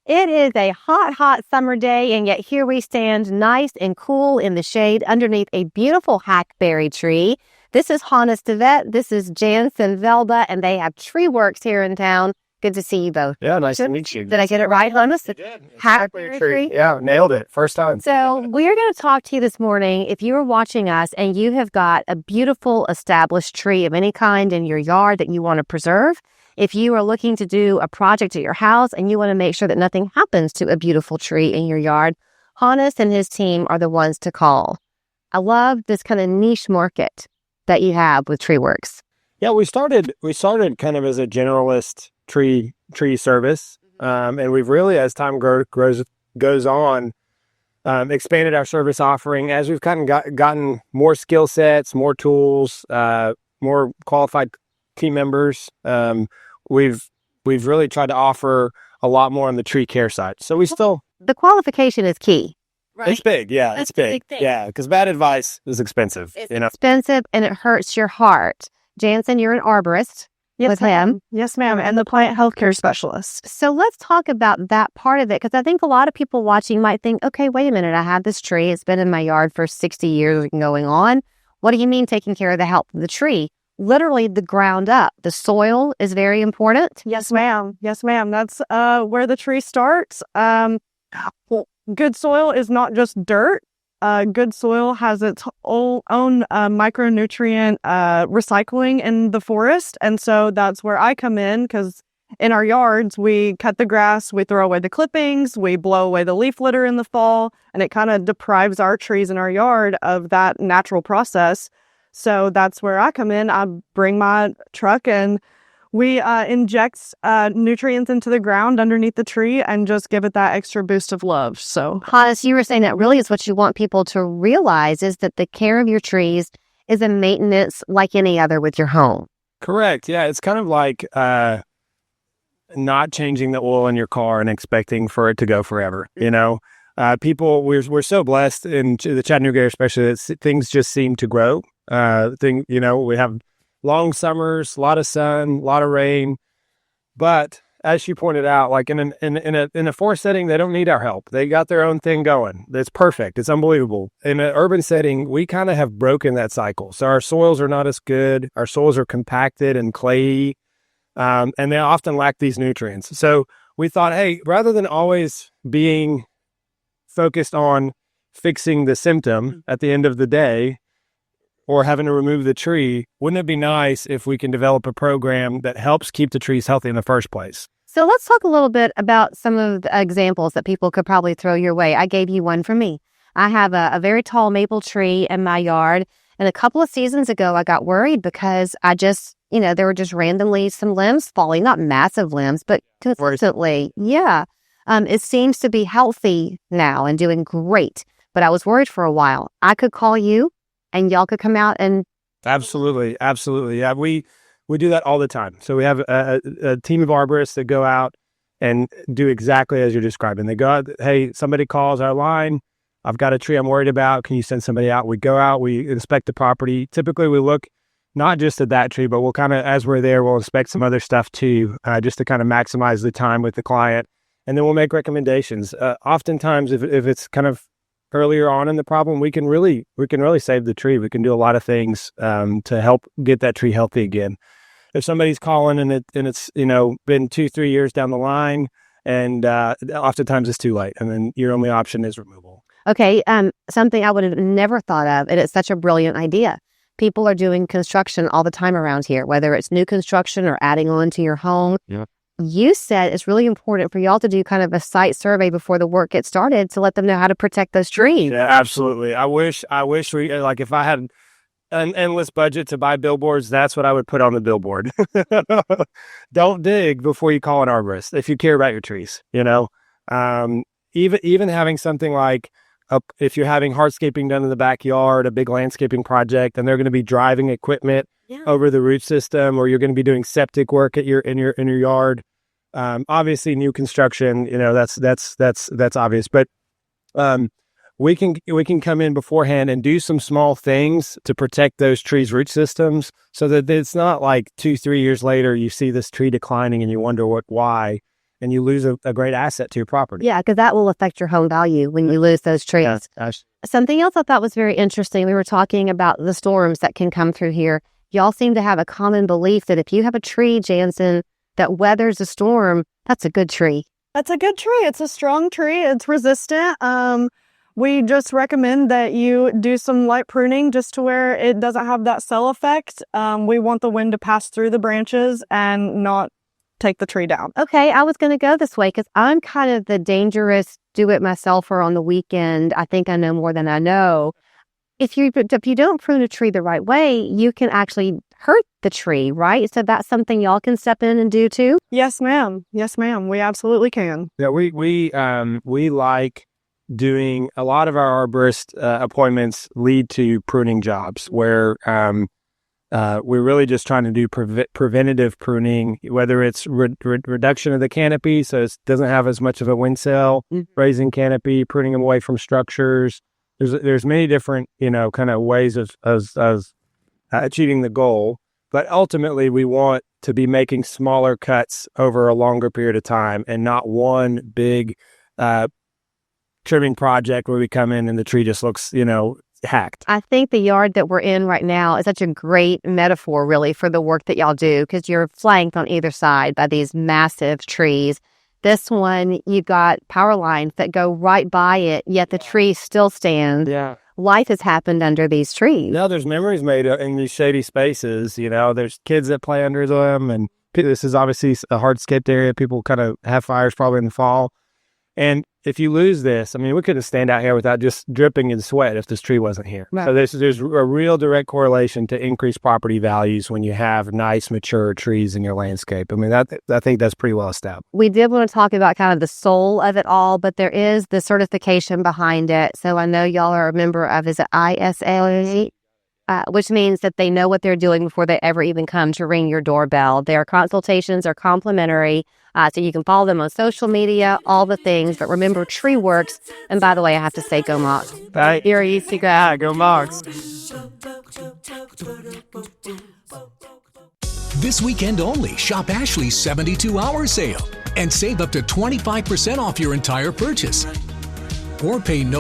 It is a hot, hot summer day, and yet here we stand nice and cool in the shade underneath a beautiful hackberry tree. This is Hannes DeVet. This is Jansen Velda, and they have Tree Worx here in town. Good to see you both. Yeah, nice to meet you. Did I get it right, Hannes? You did. Hackberry tree? Yeah, nailed it. First time. So we're going to talk to you this morning. If you are watching us and you have got a beautiful established tree of any kind in your yard that you want to preserve, if you are looking to do a project at your house and you want to make sure that nothing happens to a beautiful tree in your yard, Hannes and his team are the ones to call. I love this kind of niche market that you have with Tree Worx. Yeah, we started kind of as a generalist tree service, and we've really, as time goes on, expanded our service offering as we've kind of gotten more skill sets, more tools, more qualified team members. We've really tried to offer a lot more on the tree care side. So the qualification is key, right? It's big, yeah. That's it's big, yeah. Because bad advice is expensive. It's expensive and it hurts your heart. Jansen, you're an arborist. Yes, with him. Yes, ma'am. And the plant healthcare specialist. So let's talk about that part of it, because I think a lot of people watching might think, okay, wait a minute. I have this tree. It's been in my yard for 60 years going on. What do you mean taking care of the health of the tree? Literally the ground up. The soil is very important. Yes, ma'am. Yes, ma'am. That's where the tree starts. Good soil is not just dirt. Good soil has its own micronutrient recycling in the forest. And so that's where I come in, because in our yards, we cut the grass, we throw away the clippings, we blow away the leaf litter in the fall, and it kind of deprives our trees in our yard of that natural process. So that's where I come in. I bring my truck and we inject nutrients into the ground underneath the tree and just give it that extra boost of love. So, Hannes, you were saying that really is what you want people to realize, is that the care of your trees is a maintenance like any other with your home. Correct. Yeah, it's kind of like not changing the oil in your car and expecting for it to go forever. You know, people, we're so blessed in the Chattanooga area, especially, that things just seem to grow. We have long summers, a lot of sun, a lot of rain, but as you pointed out, like in a forest setting, they don't need our help. They got their own thing going. It's perfect. It's unbelievable. In an urban setting, we kind of have broken that cycle. So our soils are not as good. Our soils are compacted and clayey, and they often lack these nutrients. So we thought, hey, rather than always being focused on fixing the symptom at the end of the day, or having to remove the tree, wouldn't it be nice if we can develop a program that helps keep the trees healthy in the first place? So let's talk a little bit about some of the examples that people could probably throw your way. I gave you one for me. I have a very tall maple tree in my yard, and a couple of seasons ago, I got worried because there were just randomly some limbs falling, not massive limbs, but consistently. Yeah. It seems to be healthy now and doing great, but I was worried for a while. I could call you, and y'all could come out and... Absolutely. Yeah, we do that all the time. So we have a team of arborists that go out and do exactly as you're describing. They go out, hey, somebody calls our line, I've got a tree I'm worried about, can you send somebody out? We go out, we inspect the property. Typically we look not just at that tree, but we'll kind of, as we're there, we'll inspect some other stuff too, just to kind of maximize the time with the client. And then we'll make recommendations. Oftentimes, if it's kind of earlier on in the problem, we can really save the tree. We can do a lot of things to help get that tree healthy again. If somebody's calling and it's been 2-3 years down the line, and oftentimes it's too late, and then your only option is removal. Okay, something I would have never thought of, and it's such a brilliant idea. People are doing construction all the time around here, whether it's new construction or adding on to your home. Yeah. You said it's really important for y'all to do kind of a site survey before the work gets started to let them know how to protect those trees. Yeah, absolutely. I wish we, like, if I had an endless budget to buy billboards, that's what I would put on the billboard. Don't dig before you call an arborist if you care about your trees. Even having something like, if you're having hardscaping done in the backyard, a big landscaping project, and they're going to be driving equipment over the root system, or you're going to be doing septic work in your yard. Obviously, new construction, that's obvious, but we can come in beforehand and do some small things to protect those trees' root systems, so that it's not like 2-3 years later you see this tree declining and you wonder why. and you lose a great asset to your property. Yeah, because that will affect your home value when you lose those trees. Something else I thought was very interesting, we were talking about the storms that can come through here. Y'all seem to have a common belief that if you have a tree, Jansen, that weathers a storm, that's a good tree. That's a good tree. It's a strong tree. It's resistant. We just recommend that you do some light pruning just to where it doesn't have that cell effect. We want the wind to pass through the branches and not take the tree down. Okay, I was going to go this way because I'm kind of the dangerous do-it-myselfer on the weekend. I think I know more than I know. If you don't prune a tree the right way, you can actually hurt the tree, right? So that's something y'all can step in and do too? Yes, ma'am. Yes, ma'am. We absolutely can. Yeah, we like doing a lot of our arborist appointments lead to pruning jobs where we're really just trying to do preventative pruning, whether it's reduction of the canopy so it doesn't have as much of a wind cell, raising canopy, pruning them away from structures. There's many different, kind of ways of achieving the goal. But ultimately, we want to be making smaller cuts over a longer period of time and not one big trimming project where we come in and the tree just looks, hacked. I think the yard that we're in right now is such a great metaphor, really, for the work that y'all do because you're flanked on either side by these massive trees. This one, you've got power lines that go right by it, yet the tree still stands. Yeah. Life has happened under these trees. No, there's memories made in these shady spaces. There's kids that play under them, and this is obviously a hardscaped area. People kind of have fires probably in the fall. And if you lose this, we couldn't stand out here without just dripping in sweat if this tree wasn't here. Right. So there's a real direct correlation to increased property values when you have nice, mature trees in your landscape. I think that's pretty well established. We did want to talk about kind of the soul of it all, but there is the certification behind it. So I know y'all are a member of, is it ISA? Which means that they know what they're doing before they ever even come to ring your doorbell. Their consultations are complimentary, so you can follow them on social media, all the things. But remember, Tree Worx. And by the way, I have to say, go Mox. Bye. You're easy guy. Go Mox. This weekend only, shop Ashley's 72-hour sale and save up to 25% off your entire purchase. Or pay no